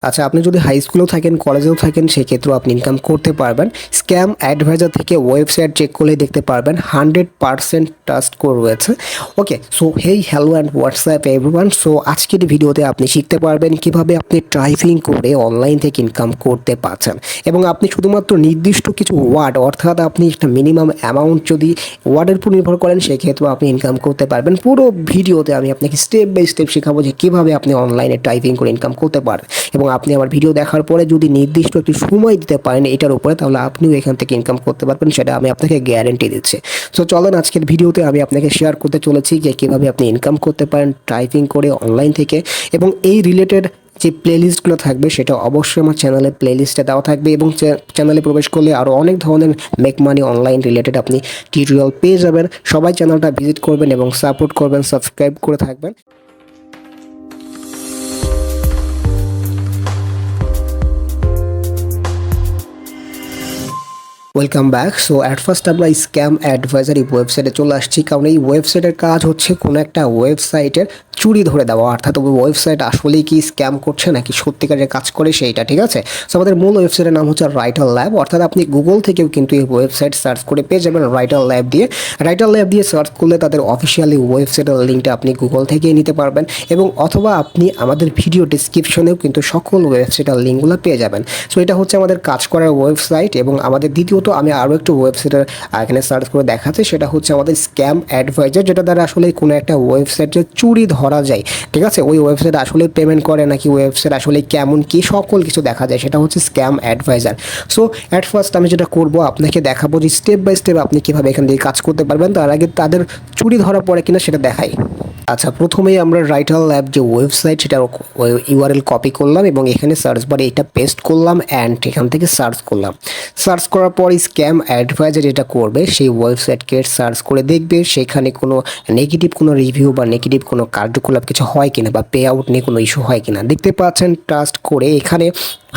আচ্ছা, আপনি যদি হাই স্কুলেও থাকেন, কলেজেও থাকেন, সেক্ষেত্রেও আপনি ইনকাম করতে পারবেন। স্ক্যাম অ্যাডভাইজার থেকে ওয়েবসাইট চেক করলেই দেখতে পারবেন 100% ট্রাস্ট স্কোর রয়েছে। Okay, so hey hello and WhatsApp everyone. So আজকের ভিডিওতে আপনি শিখতে পারবেন কিভাবে আপনি টাইপিং করে অনলাইন থেকে ইনকাম করতে পারছেন, এবং আপনি শুধুমাত্র নির্দিষ্ট কিছু ওয়ার্ড, অর্থাৎ আপনি একটা মিনিমাম অ্যামাউন্ট যদি ওয়ার্ডের উপর নির্ভর করেন, সেক্ষেত্রেও আপনি ইনকাম করতে পারবেন। পুরো ভিডিওতে আমি আপনাকে স্টেপ বাই স্টেপ শেখাবো যে কীভাবে আপনি অনলাইনে টাইপিং করে ইনকাম করতে পারেন, এবং আপনি আমার ভিডিও দেখার পরে যদি নির্দিষ্ট একটি সময় দিতে পারেন এটার উপরে, তাহলে আপনিও এখান থেকে ইনকাম করতে পারবেন, সেটা আমি আপনাকে গ্যারান্টি দিচ্ছি। সো চলেন, আজকের ভিডিওতে আমি আপনাকে শেয়ার করতে চলেছি যে কীভাবে আপনি ইনকাম করতে পারেন টাইপিং করে অনলাইন থেকে, এবং এই রিলেটেড যে প্লেলিস্টগুলো থাকবে সেটা অবশ্যই আমার চ্যানেলে প্লেলিস্টে দেওয়া থাকবে, এবং চ্যানেলে প্রবেশ করলে আরও অনেক ধরনের মেক মানি অনলাইন রিলেটেড আপনি টিউটোরিয়াল পেয়ে যাবেন। সবাই চ্যানেলটা ভিজিট করবেন এবং সাপোর্ট করবেন, সাবস্ক্রাইব করে থাকবেন। Welcome back. So at first আমরা স্ক্যাম অ্যাডভাইজার এই ওয়েবসাইটে চলে আসছি, কারণ এই ওয়েবসাইটের কাজ হচ্ছে কোনো একটা ওয়েবসাইটের চুরি ধরে দেওয়া, অর্থাৎ ওই ওয়েবসাইট আসলেই কি স্ক্যাম করছে নাকি সত্যিকারের কাজ করে সেইটা, ঠিক আছে। সো আমাদের মূল ওয়েবসাইটের নাম হচ্ছে রাইটার ল্যাব, অর্থাৎ আপনি গুগল থেকেও কিন্তু এই ওয়েবসাইট সার্চ করে পেয়ে যাবেন রাইটার ল্যাব দিয়ে। রাইটার ল্যাব দিয়ে সার্চ করলে তাদের অফিসিয়ালি ওয়েবসাইটের লিঙ্কটা আপনি গুগল থেকেই নিতে পারবেন, এবং অথবা আপনি আমাদের ভিডিও ডিসক্রিপশনেও কিন্তু সকল ওয়েবসাইটের লিঙ্কগুলো পেয়ে যাবেন। সো এটা হচ্ছে আমাদের কাজ করার ওয়েবসাইট, এবং আমাদের দ্বিতীয়ত আমি আরও একটু ওয়েবসাইটের এখানে সার্চ করে দেখাচ্ছি, সেটা হচ্ছে আমাদের স্ক্যাম অ্যাডভাইজার, যেটা দ্বারা আসলে কোনো একটা ওয়েবসাইটে চুরি ধরা যায়, ঠিক আছে। ওই ওয়েবসাইট আসলে পেমেন্ট করে নাকি ওয়েবসাইট আসলে কেমন কি সকল কিছু দেখা যায়, সেটা হচ্ছে scam adviser. So at first আমি যেটা করবো আপনাকে দেখাবো যে স্টেপ বাই স্টেপ আপনি কীভাবে এখান থেকে কাজ করতে পারবেন। তার আগে তাদের চুরি ধরা পড়ে কিনা সেটা দেখাই। আচ্ছা, প্রথমেই আমরা রাইটার ল্যাব যে ওয়েবসাইট সেটার ইউআরএল কপি করলাম, এবং এখানে সার্চ বারে এটা পেস্ট করলাম, অ্যান্ড এখান থেকে সার্চ করলাম। সার্চ করার পর স্ক্যাম অ্যাডভাইজার যেটা করবে, সেই ওয়েবসাইটকে সার্চ করে দেখবে সেখানে কোনো নেগেটিভ কোনো রিভিউ বা নেগেটিভ কোনো কার্যকলাপ কিছু হয় কিনা, বা পে আউট নিয়ে কোনো ইস্যু হয় কিনা। দেখতে পাচ্ছেন ট্রাস্ট করে এখানে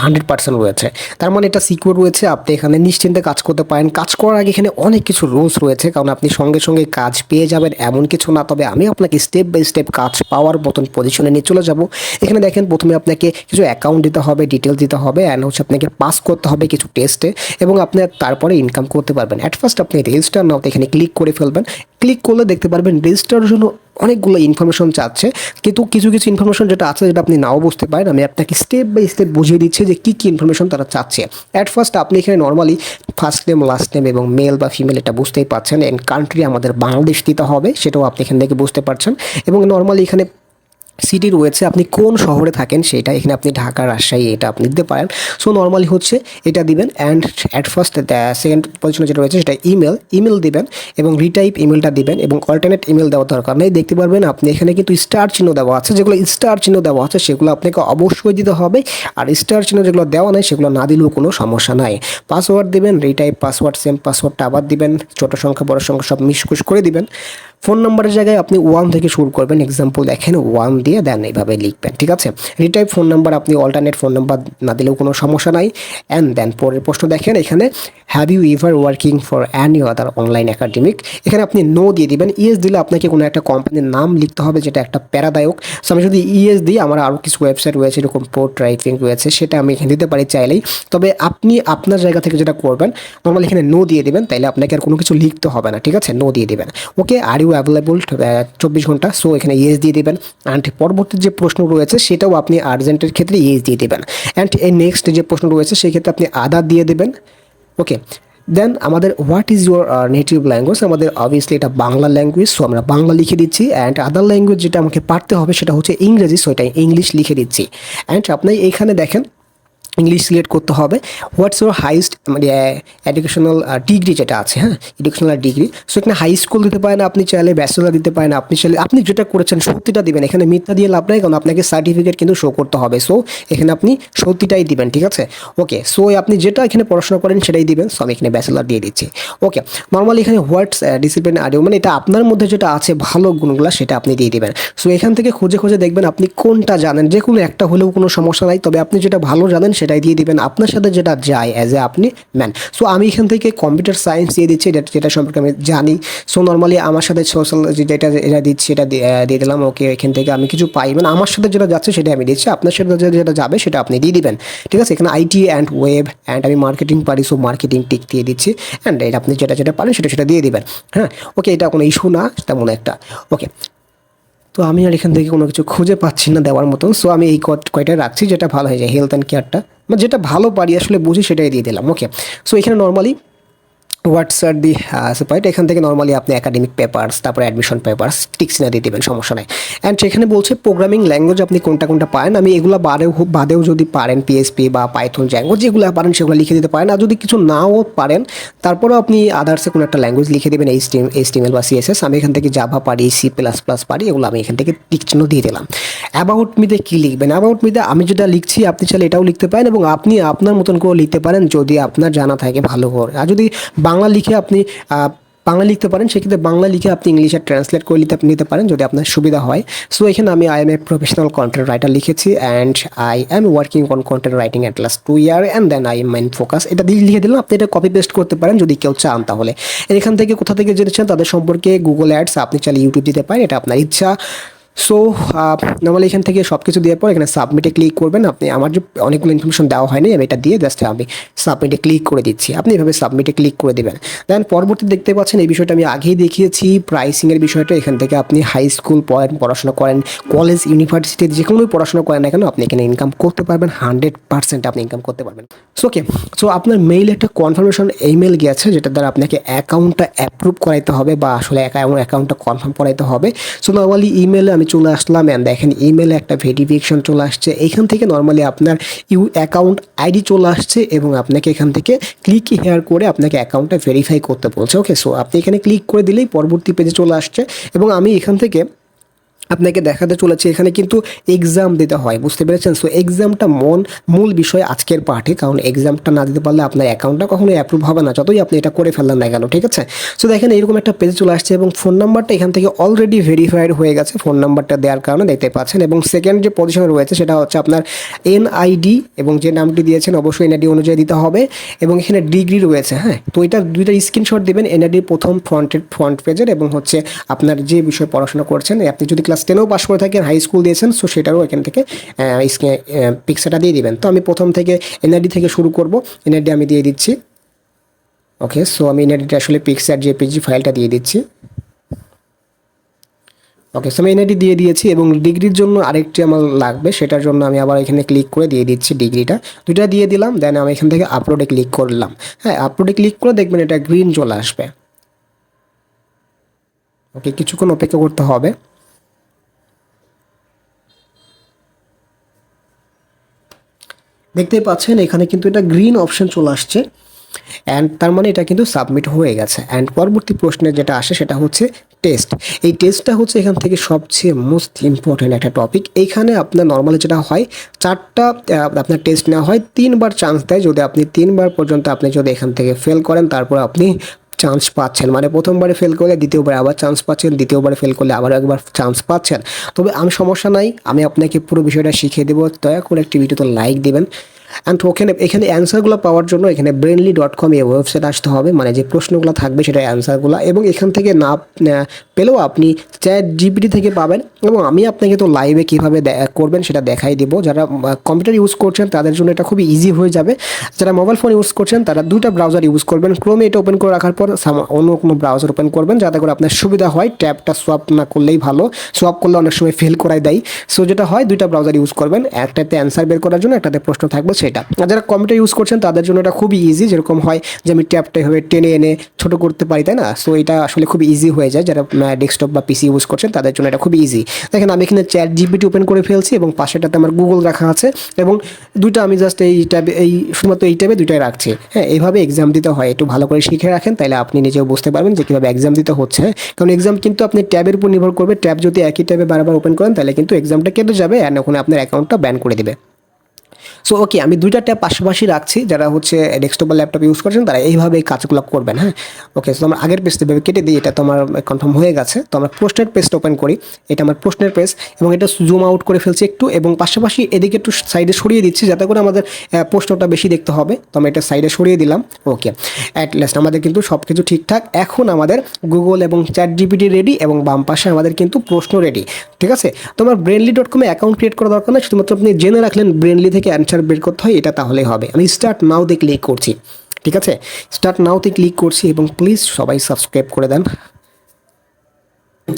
100% রয়েছে, তার মানে এটা সিকিউর রয়েছে, আপনি এখানে নিশ্চিন্তে কাজ করতে পারেন। কাজ করার আগে এখানে অনেক কিছু রুলস রয়েছে, কারণ আপনি সঙ্গে সঙ্গে কাজ পেয়ে যাবেন এমন কিছু না, তবে আমি আপনাকে স্টেপ বাই স্টেপ কাজ পাওয়ার মতন পজিশনে নিয়ে চলে যাব। এখানে দেখেন, প্রথমে আপনাকে কিছু অ্যাকাউন্ট দিতে হবে, ডিটেলস দিতে হবে, অ্যান্ড হচ্ছে আপনাকে পাস করতে হবে কিছু টেস্টে, এবং আপনি তারপরে ইনকাম করতে পারবেন। অ্যাট ফার্স্ট আপনি রেজিস্টার নাও এখানে ক্লিক করে ফেলবেন। ক্লিক করলে দেখতে পারবেন রেজিস্টারের জন্য অনেকগুলো ইনফরমেশন চাচ্ছে, কিন্তু কিছু কিছু ইনফরমেশন যেটা আছে যেটা আপনি নাও বুঝতে পারেন, আমি আপনাকে স্টেপ বাই স্টেপ বুঝিয়ে দিচ্ছি যে কী কী ইনফরমেশন তারা চাচ্ছে। অ্যাট ফার্স্ট আপনি এখানে normally first name, last name এবং মেল বা ফিমেল এটা বুঝতেই পারছেন, অ্যান্ড কান্ট্রি আমাদের বাংলাদেশ দিতে হবে, সেটাও আপনি এখান থেকে বুঝতে পারছেন, এবং নর্মালি এখানে সিটি রয়েছে, আপনি কোন শহরে থাকেন সেটা, এখানে আপনি ঢাকা, রাজশাহী এটা আপনি দিতে পারেন। সো নর্মালি হচ্ছে এটা দিবেন, অ্যান্ড অ্যাট ফার্স্ট সেকেন্ড পজিশনে যেটা রয়েছে সেটা ইমেল দিবেন, এবং রিটাইপ ইমেলটা দিবেন, এবং অল্টারনেট ইমেল দেওয়ার দরকার নেই। দেখতে পারবেন আপনি এখানে কিন্তু স্টার চিহ্ন দেওয়া আছে, যেগুলো স্টার চিহ্ন দেওয়া আছে সেগুলো আপনাকে অবশ্যই দিতে হবে, আর স্টার চিহ্ন যেগুলো দেওয়া নেই সেগুলো না দিলেও কোনো সমস্যা নাই। পাসওয়ার্ড দিবেন, রিটাইপ পাসওয়ার্ড, সেম পাসওয়ার্ডটা আবার দিবেন, ছোটো সংখ্যা বড় সংখ্যা সব মিশকুশ করে দিবেন। ফোন নাম্বারের জায়গায় আপনি 1 থেকে শুরু করবেন, এক্সাম্পল দেখেন 1 দিয়ে দেন, এইভাবে লিখবেন, ঠিক আছে। রিটাইপ ফোন নাম্বার, আপনি অল্টারনেট ফোন নাম্বার না দিলেও কোনো সমস্যা নাই। অ্যান্ড দেন পরের প্রশ্ন দেখেন এখানে, have you ever working for any other online academic, এখানে আপনি নো দিয়ে দিবেন। ইয়েস দিলে আপনাকে কোনো একটা কোম্পানির নাম লিখতে হবে, যেটা একটা প্যারাদায়ক। সো আমি যদি ইয়েস দিই, আমার আরও কিছু ওয়েবসাইট রয়েছে এরকম পোর্ট টাইপিং রয়েছে, সেটা আমি এখানে দিতে পারি চাইলেই, তবে আপনি আপনার জায়গা থেকে যেটা করবেন নর্মালি এখানে নো দিয়ে দেবেন, তাইলে আপনাকে আর কোনো কিছু লিখতে হবে না, ঠিক আছে, নো দিয়ে দেবেন। ওকে, আর ইউ অ্যাভেলেবল 24 ঘন্টা, সো এখানে ইয়েস দিয়ে দেবেন। অ্যান্ড পরবর্তী যে প্রশ্ন রয়েছে সেটাও আপনি আর্জেন্টের ক্ষেত্রে ইয়েস দিয়ে দেবেন। অ্যান্ড এই নেক্সট যে প্রশ্ন রয়েছে সেই ক্ষেত্রে আপনি আদার দিয়ে দেবেন। ওকে, দেন আমাদের what is your native language, আমাদের অবভিয়াসলি এটা বাংলা ল্যাঙ্গুয়েজ, সো আমরা বাংলা লিখে দিচ্ছি। অ্যান্ড আদার ল্যাঙ্গুয়েজ যেটা আমাকে পারতে হবে সেটা হচ্ছে ইংরেজি, সো এটা ইংলিশ লিখে দিচ্ছি। অ্যান্ড আপনি এইখানে দেখেন ইংলিশ সিলেক্ট করতে হবে। হোয়াটস ইউর হাইস্ট মানে এডুকেশনাল ডিগ্রি যেটা আছে, হ্যাঁ, এডুকেশনাল ডিগ্রি, সো এখানে হাই স্কুল দিতে পারেন, আপনি চাইলে ব্যাচেলর দিতে পারেন, আপনি চাইলে আপনি যেটা করেছেন সত্যিটা দিবেন, এখানে মিথ্যা দিয়ে লাভ নাই, কারণ আপনাকে সার্টিফিকেট কিন্তু শো করতে হবে, সো এখানে আপনি সত্যিটাই দিবেন, ঠিক আছে। ওকে, সো আপনি যেটা এখানে পড়াশোনা করেন সেটাই দিবেন, সো আমি এখানে ব্যাচেলর দিয়ে দিচ্ছি। ওকে, নর্মালি এখানে হোয়াটস ডিসিপ্লিন আর মানে এটা আপনার মধ্যে যেটা আছে ভালো গুণগুলো সেটা আপনি দিয়ে দিবেন। সো এখান থেকে খুঁজে খুঁজে দেখবেন আপনি কোনটা জানেন, যে কোনো একটা হলেও কোনো সমস্যা নাই, তবে আপনি যেটা ভালো জানেন সেটাই দিয়ে দিবেন, আপনার সাথে যেটা যায় অ্যাজ এ আপনি ম্যান। সো আমি এখান থেকে কম্পিউটার সায়েন্স দিয়ে দিচ্ছি, যেটা সম্পর্কে আমি জানি। সো নর্মালি আমার সাথে সোশ্যাল যেটা দিচ্ছি সেটা দিয়ে দিলাম। ওকে, এখান থেকে আমি কিছু পাই, মানে আমার সাথে যেটা যাচ্ছে সেটা আমি দিচ্ছি, আপনার সাথে যেটা যাবে সেটা আপনি দিয়ে দিবেন। ঠিক আছে, এখানে আইটি অ্যান্ড ওয়েব অ্যান্ড আমি মার্কেটিং পারি, সো মার্কেটিং টিক দিয়ে দিচ্ছি। অ্যান্ড এটা আপনি যেটা পারেন সেটা দিয়ে দিবেন। হ্যাঁ, ওকে, এটা কোনো ইস্যু না তেমন একটা। ওকে, তো আমি আর এখান থেকে কোনো কিছু খুঁজে পাচ্ছি না দেওয়ার মতন। সো আমি এই কয়টা রাখছি যেটা ভালো হয়ে যায়, হেলথ অ্যান্ড কেয়ারটা, মানে যেটা ভালো পারি আসলে বুঝি সেটাই দিয়ে দিলাম। ওকে, সো এখানে নর্মালি হোয়াটস আর দি সেপারেট, এখান থেকে নর্মালি আপনি একাডেমিক পেপার্স, তারপরে অ্যাডমিশন পেপার্স টিক্স না দিয়ে দেবেন, সমস্যা নাই। অ্যান্ড সেখানে বলছে প্রোগ্রামিং ল্যাঙ্গুয়েজ আপনি কোনটা পারেন। আমি এগুলো বাদেও যদি পারেন পিএসপি বা পাইথন জ্যাঙ্গো যেগুলো পারেন সেগুলো লিখে দিতে পারেন। আর যদি কিছু নাও পারেন তারপরেও আপনি আদার্সে কোনো একটা ল্যাঙ্গুয়েজ লিখে দেবেন, এইচটিএমএল বা সিএসএস। আমি এখান থেকে জাভা পারি, C++ পারি, এগুলো আমি এখান থেকে টিক চিহ্ন দিয়ে দিলাম। অ্যাবাউট মিতে কী লিখবেন? অ্যাবাউট মিতে আমি যেটা লিখছি আপনি চাইলে এটাও লিখতে পারেন, এবং আপনি আপনার মতন করে লিখতে পারেন যদি আপনার জানা থাকে ভালো করে। আর যদি বাংলা লিখে আপনি বাংলা লিখতে পারেন, সেক্ষেত্রে বাংলা লিখে আপনি ইংলিশে ট্রান্সলেট করে নিতে পারেন যদি আপনার সুবিধা হয়। সো এখানে আমি I am a professional content writer লিখেছি, and I am working on content writing at last 2 year and then I am mine focus, এটা দিয়ে লিখে দিলাম। আপনি এটা কপি পেস্ট করতে পারেন যদি কেউ চান তাহলে। এখান থেকে কোথা থেকে জেনেছেন তাদের সম্পর্কে গুগল অ্যাডস, আপনি চাইলে ইউটিউব দিতে পারেন, এটা আপনার ইচ্ছা। সো নর্মালি এখান থেকে সব কিছু দেওয়ার পর এখানে সাবমিটে ক্লিক করবেন। আপনি আমার যে অনেকগুলো ইনফরমেশন দেওয়া হয়নি, আমি এটা দিয়ে জাস্ট আমি সাবমিটে ক্লিক করে দিচ্ছি। আপনি এভাবে সাবমিটে ক্লিক করে দেবেন। দেন পরবর্তী দেখতে পাচ্ছেন এই বিষয়টা আমি আগেই দেখিয়েছি, প্রাইসিংয়ের বিষয়টা। এখান থেকে আপনি হাই স্কুল পড়াশোনা করেন, কলেজ ইউনিভার্সিটিতে যে কোনোই পড়াশোনা করেন না কেন, আপনি এখানে ইনকাম করতে পারবেন, 100% আপনি ইনকাম করতে পারবেন। সো ওকে, সো আপনার মেইলে একটা কনফার্মেশন ইমেল গেছে, যেটা দ্বারা আপনাকে অ্যাকাউন্টটা অ্যাপ্রুভ করাইতে হবে, বা আসলে অ্যাকাউন্টটা কনফার্ম করাইতে হবে। সো নর্মালি ইমেলে আমি চলে আসলাম, অ্যান্ড দেখেন ইমেলে একটা ভেরিফিকেশন চলে আসছে। এখান থেকে নর্মালি আপনার অ্যাকাউন্ট আইডি চলে আসছে, এবং আপনাকে এখান থেকে ক্লিক হেয়ার করে আপনাকে অ্যাকাউন্টটা ভেরিফাই করতে বলছে। ওকে, সো আপনি এখানে ক্লিক করে দিলেই পরবর্তী পেজে চলে আসছে, এবং আমি এখান থেকে আপনাকে দেখাতে চলেছি এখানে কিন্তু এক্সাম দিতে হয়, বুঝতে পেরেছেন? সো এক্সামটা মূল বিষয় আজকের পার্টে, কারণ এক্সামটা না দিতে পারলে আপনার অ্যাকাউন্টটা কখনোই অ্যাপ্রুভ হবে না, যতই আপনি এটা করে ফেললেন না কেন। ঠিক আছে, সো দেখেন এরকম একটা পেজে চলে আসছে, এবং ফোন নাম্বারটা এখান থেকে অলরেডি ভেরিফাইড হয়ে গেছে, ফোন নাম্বারটা দেওয়ার কারণে দেখতে পাচ্ছেন। এবং সেকেন্ড যে পজিশনে রয়েছে সেটা হচ্ছে আপনার এনআইডি, এবং যে নামটি দিয়েছেন অবশ্যই এনআইডি অনুযায়ী দিতে হবে, এবং এখানে ডিগ্রি রয়েছে। হ্যাঁ, তো এটা দুইটা স্ক্রিনশট দেবেন, এনআইডির প্রথম ফ্রন্ট পেজের, এবং হচ্ছে আপনার যে বিষয়ে পড়াশোনা করছেন। আপনি যদি ক্লাস 10ও পাস করে থাকেন, হাই স্কুল দিয়েছেন, সো সেটারও এখান থেকে পিকচারটা দিয়ে দিবেন। তো আমি প্রথম থেকে এনআইডি থেকে শুরু করব, এনআইডি আমি দিয়ে দিচ্ছি। ওকে, সো আমি এনআইডিটা আসলে পিকচার জেপিজি ফাইলটা দিয়ে দিচ্ছি। ওকে, সো আমি এনআইডি দিয়ে দিয়েছি, এবং ডিগ্রির জন্য আরেকটি আমার লাগবে, সেটার জন্য আমি আবার এখানে ক্লিক করে দিয়ে দিচ্ছি ডিগ্রিটা, দুইটা দিয়ে দিলাম। দেন আমি এখান থেকে আপলোডে ক্লিক করলাম। হ্যাঁ, আপলোডে ক্লিক করে দেখবেন এটা গ্রিন চলে আসবে। ওকে, কিছুক্ষণ অপেক্ষা করতে হবে। দেখতেই পাচ্ছেন এখানে কিন্তু এটা গ্রিন অপশন চলে আসছে, অ্যান্ড তার মানে এটা কিন্তু সাবমিট হয়ে গেছে। অ্যান্ড পরবর্তী প্রশ্নে যেটা আসে সেটা হচ্ছে টেস্ট। এই টেস্টটা হচ্ছে এখান থেকে সবচেয়ে মোস্ট ইম্পর্টেন্ট একটা টপিক। এইখানে আপনার নর্মালি যেটা হয় 4টা আপনার টেস্ট নেওয়া হয়, 3বার চান্স দেয়। যদি আপনি 3বার পর্যন্ত আপনি যদি এখান থেকে ফেল করেন, তারপর আপনি চান্স পাচ্ছেন, মানে প্রথমবারে ফেল করলে দ্বিতীয়বার আবার চান্স পাচ্ছেন, দ্বিতীয়বারে ফেল করলে আবার একবার চান্স পাচ্ছেন। তবে আমি সমস্যা নাই, আমি আপনাকে পুরো বিষয়টা শিখিয়ে দেবো, দয়া করে একটি ভিডিওতে লাইক দেবেন। অ্যান্ড এখানে অ্যান্সারগুলো পাওয়ার জন্য এখানে brainly.com এই ওয়েবসাইট আসতে হবে, মানে যে প্রশ্নগুলো থাকবে সেটা অ্যান্সারগুলো, এবং এখান থেকে না পেলেও আপনি চ্যাট জিপিটি থেকে পাবেন। এবং আমি আপনাকে তো লাইভে কীভাবে করবেন সেটা দেখাই দেবো। যারা কম্পিউটার ইউজ করছেন তাদের জন্য এটা খুবই ইজি হয়ে যাবে। যারা মোবাইল ফোন ইউজ করছেন তারা 2টা ব্রাউজার ইউজ করবেন, ক্রোমে এটা ওপেন করে রাখার পর অন্য কোনো ব্রাউজার ওপেন করবেন, যাতে করে আপনার সুবিধা হয়। ট্যাবটা সোয়াপ না করলেই ভালো, সোয়াপ করলে অনেক সময় ফেল করাই দেয়। সো যেটা হয় 2টা ব্রাউজার ইউজ করবেন, একটাতে অ্যান্সার বের করার জন্য, একটাতে প্রশ্ন থাকবে সেটা। আর যারা কম্পিউটার ইউজ করছেন তাদের জন্য এটা খুবই ইজি, যেরকম হয় যে আমি ট্যাবটা এভাবে টেনে এনে ছোটো করতে পারি, তাই না? সো এটা আসলে খুব ইজি হয়ে যায়। যারা ডেস্কটপ বা পিসি ইউজ করছেন তাদের জন্য এটা খুবই ইজি। দেখেন আমি এখানে চ্যাট জিপিটি ওপেন করে ফেলছি, এবং পাশেটাতে আমার গুগল রাখা আছে, এবং 2টা আমি জাস্ট এই ট্যাবে শুধুমাত্র এই ট্যাবে 2টাই রাখছি। হ্যাঁ, এইভাবে এক্সাম দিতে হয়, একটু ভালো করে শিখে রাখেন, তাহলে আপনি নিজেও বুঝতে পারবেন যে কীভাবে এক্সাম দিতে হচ্ছে। কারণ এক্সাম কিন্তু আপনি ট্যাবের উপর নির্ভর করবে, ট্যাব যদি একই ট্যাবে বারবার ওপেন করেন তাহলে কিন্তু এক্সামটা কেটে যাবে, আর ওখানে আপনার অ্যাকাউন্টটা ব্যান করে দেবে। সো ওকে, আমি দুইটা ট্যাব পাশাপাশি রাখছি, যারা হচ্ছে ডেস্কটপ বা ল্যাপটপ ইউজ করছেন তারা এইভাবে এই কাজগুলো করবেন, হ্যাঁ। ওকে, সো আমরা আগের পেজটা এভাবে কেটে দিই, এটা তো আমার কনফার্ম হয়ে গেছে। তো আমরা প্রশ্নের পেজটা ওপেন করি, এটা আমার প্রশ্নের পেজ, এবং এটা জুম আউট করে ফেলছি একটু, এবং পাশাপাশি এদিকে একটু সাইডে সরিয়ে দিচ্ছি যাতে করে আমাদের প্রশ্নটা বেশি দেখতে হবে। তো আমি এটা সাইডে সরিয়ে দিলাম। ওকে, অ্যাট লাস্ট আমাদের কিন্তু সব কিছু ঠিকঠাক। এখন আমাদের গুগল এবং চ্যাট জিপিটি রেডি, এবং বাম পাশে আমাদের কিন্তু প্রশ্ন রেডি, ঠিক আছে। তো আমার ব্রেনলি.com-এ অ্যাকাউন্ট ক্রিয়েট করা দরকার না, শুধুমাত্র আপনি জেনে রাখলেন ব্রেনলি থেকে অ্যান্সার বের করতে হয়, এটা তাহলেই হবে। আমি স্টার্ট নাওতে ক্লিক করছি, ঠিক আছে। স্টার্ট নাওতে ক্লিক করছি, এবং প্লিজ সবাই সাবস্ক্রাইব করে দেন,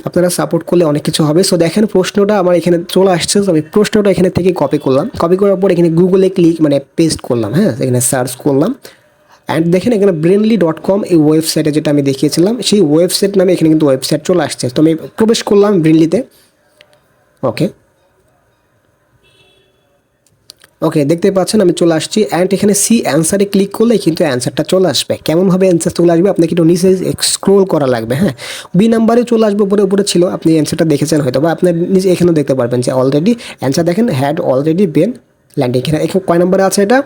আপনারা সাপোর্ট করলে অনেক কিছু হবে। সো দেখেন প্রশ্নটা আমার এখানে চলে আসছে, তো আমি প্রশ্নটা এখানে থেকে কপি করলাম, কপি করার পর এখানে গুগলে ক্লিক মানে পেস্ট করলাম, হ্যাঁ, এখানে সার্চ করলাম। অ্যান্ড দেখেন এখানে ব্রেনলি.com এই ওয়েবসাইটে যেটা আমি দেখিয়েছিলাম সেই ওয়েবসাইট নামে এখানে কিন্তু ওয়েবসাইট চলে আসছে। তো আমি প্রবেশ করলাম ব্রেনলিতে। ওকে, ওকে, দেখতে পাচ্ছেন আমি চলে আসছি। অ্যান্ড এখানে সি অ্যান্সারে ক্লিক করলে কিন্তু অ্যান্সারটা চলে আসবে। কেমনভাবে অ্যান্সার চলে আসবে, আপনাকে একটু নিচে স্ক্রোল করা লাগবে, হ্যাঁ। বি নাম্বারে চলে আসবে, উপরে উপরে ছিল, আপনি অ্যান্সারটা দেখেছেন হয়তো, বা আপনার নিচে এখানেও দেখতে পারবেন যে অলরেডি অ্যান্সার দেখেন হ্যাড অলরেডি বিন ল্যান্ডিং। এখানে কয় নাম্বারে আছে এটা,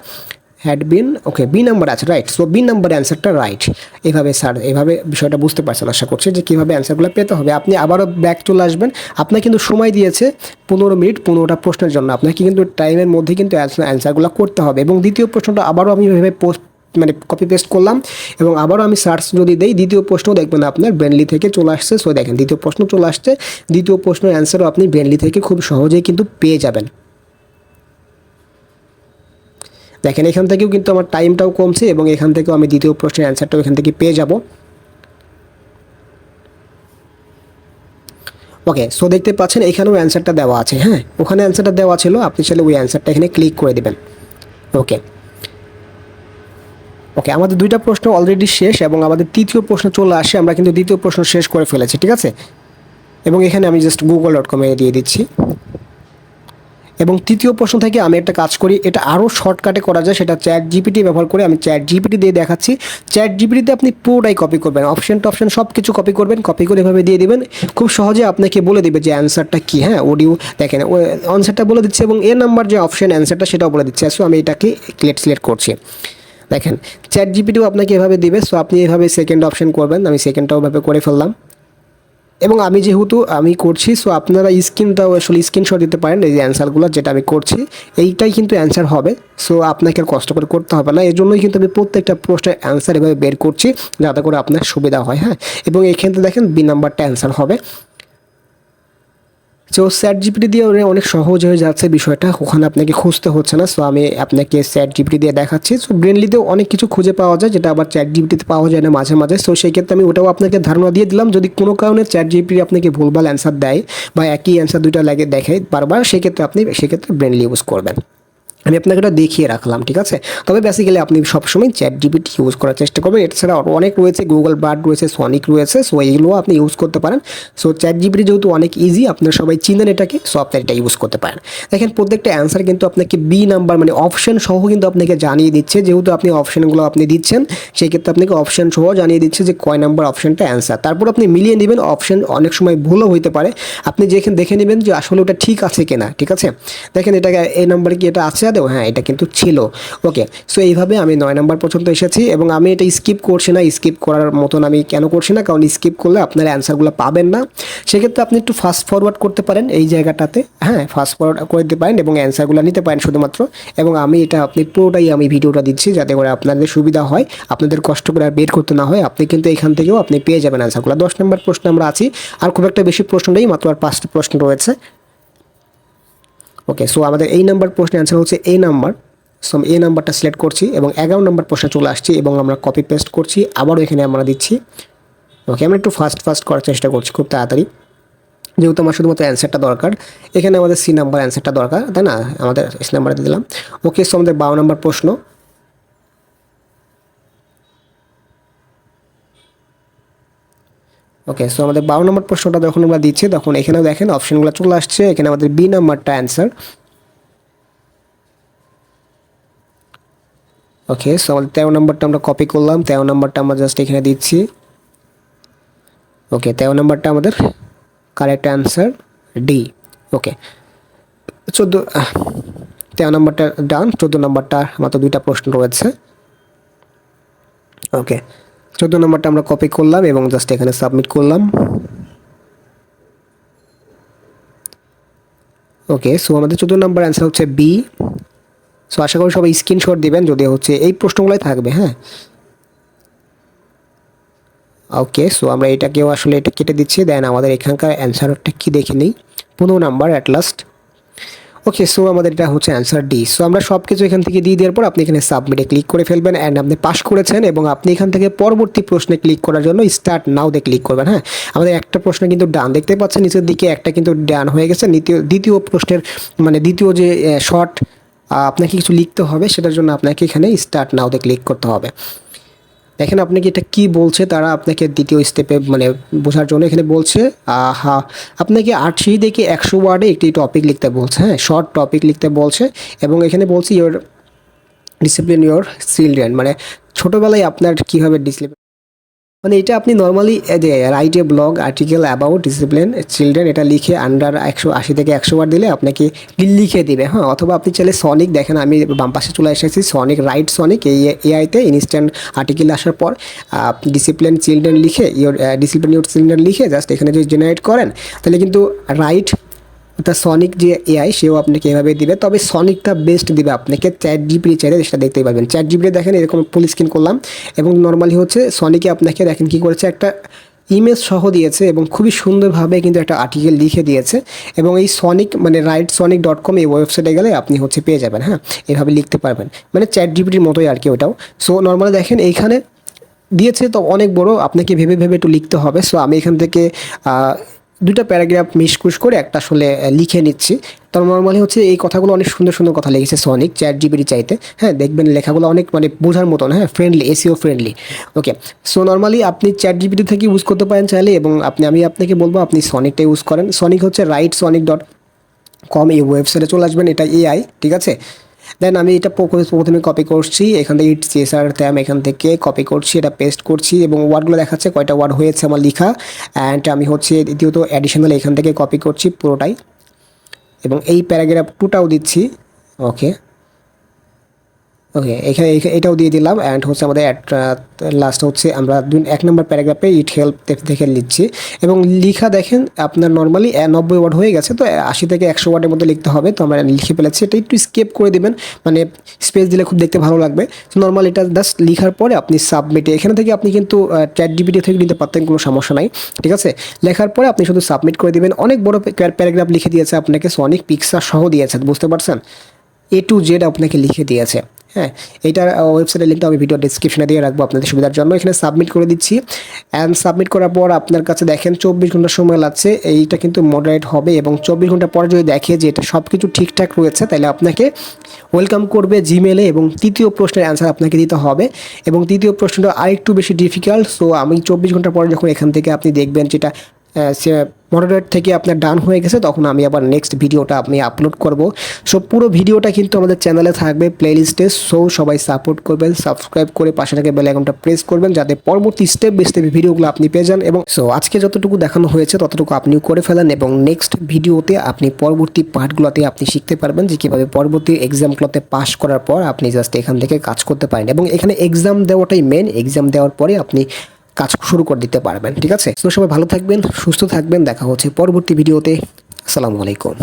had been, okay B number আছে, রাইট। সো বি নাম্বার অ্যান্সারটা রাইট। এইভাবে স্যার এইভাবে বিষয়টা বুঝতে পারছেন আশা করছি যে কীভাবে অ্যান্সারগুলো পেতে হবে। আপনি আবারও ব্যাক চলে আসবেন, আপনার কিন্তু সময় দিয়েছে 15 মিনিট 15টা প্রশ্নের জন্য, আপনাকে কিন্তু টাইমের মধ্যে কিন্তু অ্যান্সারগুলো করতে হবে। এবং দ্বিতীয় প্রশ্নটা আবারও আমি এভাবে মানে কপি পেস্ট করলাম, এবং আবারও আমি সার্চ যদি দেই দ্বিতীয় প্রশ্ন দেখবেন আপনার ব্রেনলি থেকে চলে আসছে। সো দেখেন দ্বিতীয় প্রশ্ন চলে আসছে, দ্বিতীয় প্রশ্নের অ্যান্সারও আপনি ব্রেনলি থেকে খুব সহজেই কিন্তু পেয়ে যাবেন। দেখেন এখান থেকেও কিন্তু আমার টাইমটাও কমছে, এবং এখান থেকেও আমি দ্বিতীয় প্রশ্নের অ্যান্সারটাও এখান থেকে পেয়ে যাব। ওকে, সো দেখতে পাচ্ছেন এখানেও অ্যান্সারটা দেওয়া আছে, হ্যাঁ, ওখানে অ্যান্সারটা দেওয়া ছিল, আপনি চাইলে ওই অ্যান্সারটা এখানে ক্লিক করে দেবেন। ওকে, ওকে, আমাদের দুইটা প্রশ্ন অলরেডি শেষ, এবং আমাদের তৃতীয় প্রশ্ন চলে আসে, আমরা কিন্তু দ্বিতীয় প্রশ্ন শেষ করে ফেলেছি, ঠিক আছে। এবং এখানে আমি জাস্ট google.com-এ দিয়ে দিচ্ছি। এবং তৃতীয় প্রশ্ন থেকে আমি একটা কাজ করি, এটা আরও শর্টকাটে করা যায়, সেটা চ্যাট জিপিটি ব্যবহার করে আমি চ্যাট জিপিটি দিয়ে দেখাচ্ছি। চ্যাট জিপিটিতে আপনি পুরোটাই কপি করবেন, অপশন সব কিছু কপি করবেন, কপি করে এভাবে দিয়ে দিবেন, খুব সহজে আপনাকে বলে দিবে যে অ্যান্সারটা কী, হ্যাঁ। অডিও দেখেন ও অ্যান্সারটা বলে দিচ্ছে, এবং এর নাম্বার যে অপশন অ্যান্সারটা সেটাও বলে দিচ্ছে। সো আমি এটাকে সিলেক্ট করছি। দেখেন চ্যাট জিপিটিও আপনাকে এভাবে দিবে, সো আপনি এভাবে সেকেন্ড অপশন করবেন, আমি সেকেন্ডটাও এভাবে করে ফেললাম। এবং আমি যেহেতু আমি করছি, সো আপনারা স্ক্রিনটাও আসলে স্ক্রিনশট দিতে পারেন, এই যে অ্যান্সারগুলো যেটা আমি করছি এইটাই কিন্তু অ্যান্সার হবে। সো আপনাকে আর কষ্ট করে করতে হবে না, এই জন্যই কিন্তু আমি প্রত্যেকটা প্রশ্নের অ্যান্সার এভাবে বের করছি যাতে করে আপনার সুবিধা হয়, হ্যাঁ। এবং এখান থেকে দেখেন বি নাম্বারটা অ্যান্সার হবে। সো চ্যাট জিপিটি দিয়ে অনেক সহজ হয়ে যাচ্ছে বিষয়টা, ওখানে আপনাকে খুঁজতে হচ্ছে না। সো আমি আপনাকে চ্যাট জিপিটি দিয়ে দেখাচ্ছি। সো ব্রেনলিতেও অনেক কিছু খুঁজে পাওয়া যায়, যেটা আবার চ্যাট জিপিটিতে পাওয়া যায় না মাঝে মাঝে। সো সেই ক্ষেত্রে আমি ওটাও আপনাকে ধারণা দিয়ে দিলাম, যদি কোনো কারণে চ্যাট জিপিটি আপনাকে ভুলভাল অ্যান্সার দেয় বা একই অ্যান্সার দুইটা লাগে দেখায় বারবার, সেক্ষেত্রে আপনি সেক্ষেত্রে ব্রেনলি ইউজ করবেন। আমি আপনাকে এটা দেখিয়ে রাখলাম, ঠিক আছে। তবে বেসিক্যালি আপনি সবসময় চ্যাট জিপিটি ইউজ করার চেষ্টা করবেন। এছাড়া অনেক রয়েছে, গুগল বার্ড রয়েছে, সনিক রয়েছে, সো এইগুলো আপনি ইউজ করতে পারেন। সো চ্যাট জিপিটি যেহেতু অনেক ইজি, আপনারা সবাই চিনেন এটাকে, সো আপনি এটা ইউজ করতে পারেন। দেখেন প্রত্যেকটা অ্যান্সার কিন্তু আপনাকে বি নাম্বার মানে অপশন সহ কিন্তু আপনাকে জানিয়ে দিচ্ছে, যেহেতু আপনি অপশনগুলো আপনি দিচ্ছেন, সেই ক্ষেত্রে আপনাকে অপশন সহ জানিয়ে দিচ্ছে যে কয় নাম্বার অপশনটা অ্যান্সার। তারপর আপনি মিলিয়ে নেবেন, অপশন অনেক সময় ভুলও হইতে পারে, আপনি যেখানে দেখে নেবেন যে আসলে ওটা ঠিক আছে কিনা, ঠিক আছে। দেখেন এটাকে এই নাম্বারে কি এটা আছে আদৌ, হ্যাঁ এটা কিন্তু ছিল। ওকে, সো এইভাবে আমি 9 নাম্বার পর্যন্ত এসেছি, এবং আমি এটা স্কিপ করছি না। স্কিপ করার মতন আমি কেন করছি না, কারণ স্কিপ করলে আপনারা অ্যান্সারগুলো পাবেন না। সেক্ষেত্রে আপনি একটু ফাস্ট ফরওয়ার্ড করতে পারেন এই জায়গাটাতে, হ্যাঁ, ফাস্ট ফরওয়ার্ড করে দিতে পারেন এবং অ্যান্সারগুলো নিতে পারেন শুধুমাত্র। এবং আমি এটা আপনি পুরোটাই আমি ভিডিওটা দিচ্ছি যাতে করে আপনাদের সুবিধা হয়, আপনাদের কষ্ট করে আর বের করতে না হয়। আপনি কিন্তু এখান থেকেও আপনি পেয়ে যাবেন অ্যান্সারগুলো। 10 নম্বর প্রশ্ন আমরা আছি, আর খুব একটা বেশি প্রশ্ন নেই, মাত্র আর 5টি প্রশ্ন রয়েছে। ওকে, সো আমাদের এই নাম্বার প্রশ্নের অ্যান্সার হচ্ছে এই নাম্বার। সো আমি এই নাম্বারটা সিলেক্ট করছি, এবং 11 নম্বর প্রশ্নে চলে আসছি, এবং আমরা কপি পেস্ট করছি, আবারও এখানে আমরা দিচ্ছি। ওকে, আমরা একটু ফাস্ট করার চেষ্টা করছি খুব তাড়াতাড়ি, যেহেতু আমার শুধুমাত্র অ্যান্সারটা দরকার। এখানে আমাদের সি নাম্বার অ্যান্সারটা দরকার, তাই না, আমাদের সি নাম্বার দিয়ে দিলাম। ওকে, সো আমাদের 12 নম্বর প্রশ্ন। ওকে, সো আমাদের 12 নম্বর প্রশ্নটা যখন আমরা দিচ্ছি, তখন এখানেও দেখেন অপশনগুলো চলে আসছে, এখানে আমাদের বি নাম্বারটা অ্যান্সার। ওকে, সো আমাদের 13 নম্বরটা আমরা কপি করলাম, 13 নম্বরটা আমরা জাস্ট এখানে দিচ্ছি। ওকে, 13 নম্বরটা আমাদের কারেক্ট অ্যান্সার ডি। ওকে, 14 13 নম্বরটা ডান, 14 নম্বরটা মাত্র 2টা প্রশ্ন রয়েছে। ওকে, 14 নম্বরটা আমরা কপি করলাম এবং জাস্ট এখানে সাবমিট করলাম। ওকে, সো আমাদের 14 নম্বর অ্যান্সার হচ্ছে বি। সো আশা করি সবাই স্ক্রিনশট দিবেন যদি হচ্ছে এই প্রশ্নগুলোই থাকবে। হ্যাঁ, ওকে, সো আমরা এটাকেও আসলে এটা কেটে দিচ্ছি। দেন আমাদের এখানকার অ্যান্সারটা কি দেখে নিই। 15 number at last. Okay, so আমাদের এটা হচ্ছে অ্যান্সার ডি। সো আমরা সব কিছু এখান থেকে দিয়ে দেওয়ার পর আপনি এখানে সাবমিটে ক্লিক করে ফেলবেন অ্যান্ড আপনি পাস করেছেন এবং আপনি এখান থেকে পরবর্তী প্রশ্নে ক্লিক করার জন্য স্টার্ট নাও দিয়ে ক্লিক করবেন। হ্যাঁ, আমাদের একটা প্রশ্ন কিন্তু ডান দেখতে পাচ্ছেন নিচের দিকে, একটা কিন্তু ডান হয়ে গেছে। দ্বিতীয় প্রশ্নের মানে দ্বিতীয় যে শর্ট আপনাকে কিছু লিখতে হবে, সেটার জন্য আপনাকে এখানে স্টার্ট নাও দিয়ে ক্লিক করতে হবে। দেখেন আপনাকে এটা কি বলছে, তারা আপনাকে দ্বিতীয় স্টেপে মানে বোঝার জন্য এখানে বলছে আপনাকে 80 থেকে 100 ওয়ার্ডে একটি টপিক লিখতে বলছে। হ্যাঁ, শর্ট টপিক লিখতে বলছে এবং এখানে বলছে ইওর ডিসিপ্লিন ইওর চিলড্রেন, মানে ছোটোবেলায় আপনার কীভাবে ডিসিপ্লিন, মানে এটা আপনি নর্মালি যে write a blog article about discipline children এটা লিখে আন্ডার 180 থেকে 100 ওয়ার্ড দিলে আপনাকে লিখে দিবে। হ্যাঁ, অথবা আপনি চাইলে সনিক, দেখেন আমি বাম পাশে চলে এসেছি, সনিক রাইট সনিক এই এআইতে ইনস্ট্যান্ট আর্টিকেল আসার পর ডিসিপ্লিন চিলড্রেন লিখে ডিসিপ্লিন ইউর চিলড্রেন লিখে জাস্ট এখানে যদি জেনারেট করেন তাহলে কিন্তু রাইট তা সনিক যে এআই সেও আপনাকে এভাবে দিবে। তবে সনিকটা বেস্ট দিবে আপনাকে। চ্যাট জিপিটি চাইলে সেটা দেখতেই পারবেন। চ্যাট জিপিটি দেখেন এরকম ফুল স্ক্রিন করলাম এবং নর্মালি হচ্ছে সনিকে আপনাকে দেখেন কী করেছে, একটা ইমেজ সহ দিয়েছে এবং খুবই সুন্দরভাবে কিন্তু একটা আর্টিকেল লিখে দিয়েছে। এবং এই সনিক মানে rightsonic.com এই ওয়েবসাইটে গেলে আপনি হচ্ছে পেয়ে যাবেন। হ্যাঁ, এভাবে লিখতে পারবেন, মানে চ্যাট জিপিটির মতোই আর কি ওটাও। সো নর্মালি দেখেন এইখানে দিয়েছে তো অনেক বড়, আপনাকে ভেবে ভেবে একটু লিখতে হবে। সো আমি এখান থেকে 2টা প্যারাগ্রাফ মিশকুশ করে একটা আসলে লিখে নিচ্ছি। তো নর্মালি হচ্ছে এই কথাগুলো অনেক সুন্দর সুন্দর কথা লিখেছে সনিক চ্যাট জিপিটি চাইতে। হ্যাঁ, দেখবেন লেখাগুলো অনেক মানে বোঝার মতন। হ্যাঁ, ফ্রেন্ডলি, এসইও ফ্রেন্ডলি। ওকে, সো নর্মালি আপনি চ্যাট জিপিটি থেকে ইউজ করতে পারেন চাইলে, এবং আমি আপনাকে বলবো আপনি সনিকটা ইউজ করেন। সনিক হচ্ছে rightsonic.com এই ওয়েবসাইটে চলে আসবেন, এটা এআই, ঠিক আছে। দেন আমি এটা প্রথমে কপি করছি, এখান থেকে ইট সিএসআর ট্যাম এখান থেকে কপি করছি, এটা পেস্ট করছি এবং ওয়ার্ডগুলো দেখাচ্ছে কয়টা ওয়ার্ড হয়েছে আমার লেখা। অ্যান্ড আমি হচ্ছে দ্বিতীয়ত অ্যাডিশনাল এখান থেকে কপি করছি পুরোটাই এবং এই প্যারাগ্রাফ 2টাও দিচ্ছি। ওকে, ওকে, এখানে এটাও দিয়ে দিলাম। অ্যান্ড হচ্ছে আমাদের লাস্ট হচ্ছে আমরা 1 নম্বর প্যারাগ্রাফে ইট হেল্প থেকে লিখছি এবং লিখা দেখেন আপনার নর্মালি 90 ওয়ার্ড হয়ে গেছে। তো 80 থেকে 100 ওয়ার্ডের মধ্যে লিখতে হবে। তো আমরা লিখে ফেলেছি, এটা একটু স্কেপ করে দেবেন, মানে স্পেস দিলে খুব দেখতে ভালো লাগবে। তো নর্মালি এটা জাস্ট লিখার পরে আপনি সাবমিটে, এখানে থেকে আপনি কিন্তু চ্যাট জিপিটি থেকে নিতে পারতেন, কোনো সমস্যা নাই, ঠিক আছে। লেখার পরে আপনি শুধু সাবমিট করে দিবেন। অনেক বড় প্যারাগ্রাফ লিখে দিয়েছে আপনাকে, সনিক পিকচার সহ দিয়েছে, বুঝতে পারছেন, A to Z আপনাকে লিখে দিয়েছে। হ্যাঁ, এইটার ওয়েবসাইটের লিঙ্কটা আমি ভিডিও ডিসক্রিপশনে দিয়ে রাখবো আপনাদের সুবিধার জন্য। এখানে সাবমিট করে দিচ্ছি অ্যান্ড সাবমিট করার পর আপনার কাছে দেখেন 24 ঘন্টা সময় লাগছে। এইটা কিন্তু মডারেট হবে এবং 24 ঘন্টা পরে যদি দেখে যে এটা সব কিছু ঠিকঠাক রয়েছে তাহলে আপনাকে ওয়েলকাম করবে জিমেলে এবং তৃতীয় প্রশ্নের অ্যান্সার আপনাকে দিতে হবে এবং তৃতীয় প্রশ্নটা আরেকটু বেশি ডিফিকাল্ট। সো আমি 24 ঘন্টা পরে যখন এখান থেকে আপনি দেখবেন যেটা সে মডারেট থেকে আপনার ডান হয়ে গেছে, তখন আমি আবার নেক্সট ভিডিওটা আমি আপলোড করব। সো পুরো ভিডিওটা কিন্তু আমাদের চ্যানেলে থাকবে প্লেলিস্টে। সো সবাই সাপোর্ট করবেন, সাবস্ক্রাইব করে পাশে থেকে বেল আইকনটা প্রেস করবেন যাতে পরবর্তী স্টেপ বাই স্টেপ ভিডিওগুলো আপনি পেয়ে যান। এবং সো আজকে যতটুকু দেখানো হয়েছে ততটুকু আপনিও করে ফেলেন এবং নেক্সট ভিডিওতে আপনি পরবর্তী পার্টগুলোতে আপনি শিখতে পারবেন যে কীভাবে পরবর্তী এক্সামগুলোতে পাস করার পর আপনি জাস্ট এখান থেকে কাজ করতে পারেন। এবং এখানে এক্সাম দেওয়াটাই মেন, এক্সাম দেওয়ার পরে আপনি কাজ শুরু করে দিতে পারবেন, ঠিক আছে। তো সবাই ভালো থাকবেন, সুস্থ থাকবেন, দেখা হচ্ছে পরবর্তী ভিডিওতে। আসসালামু আলাইকুম।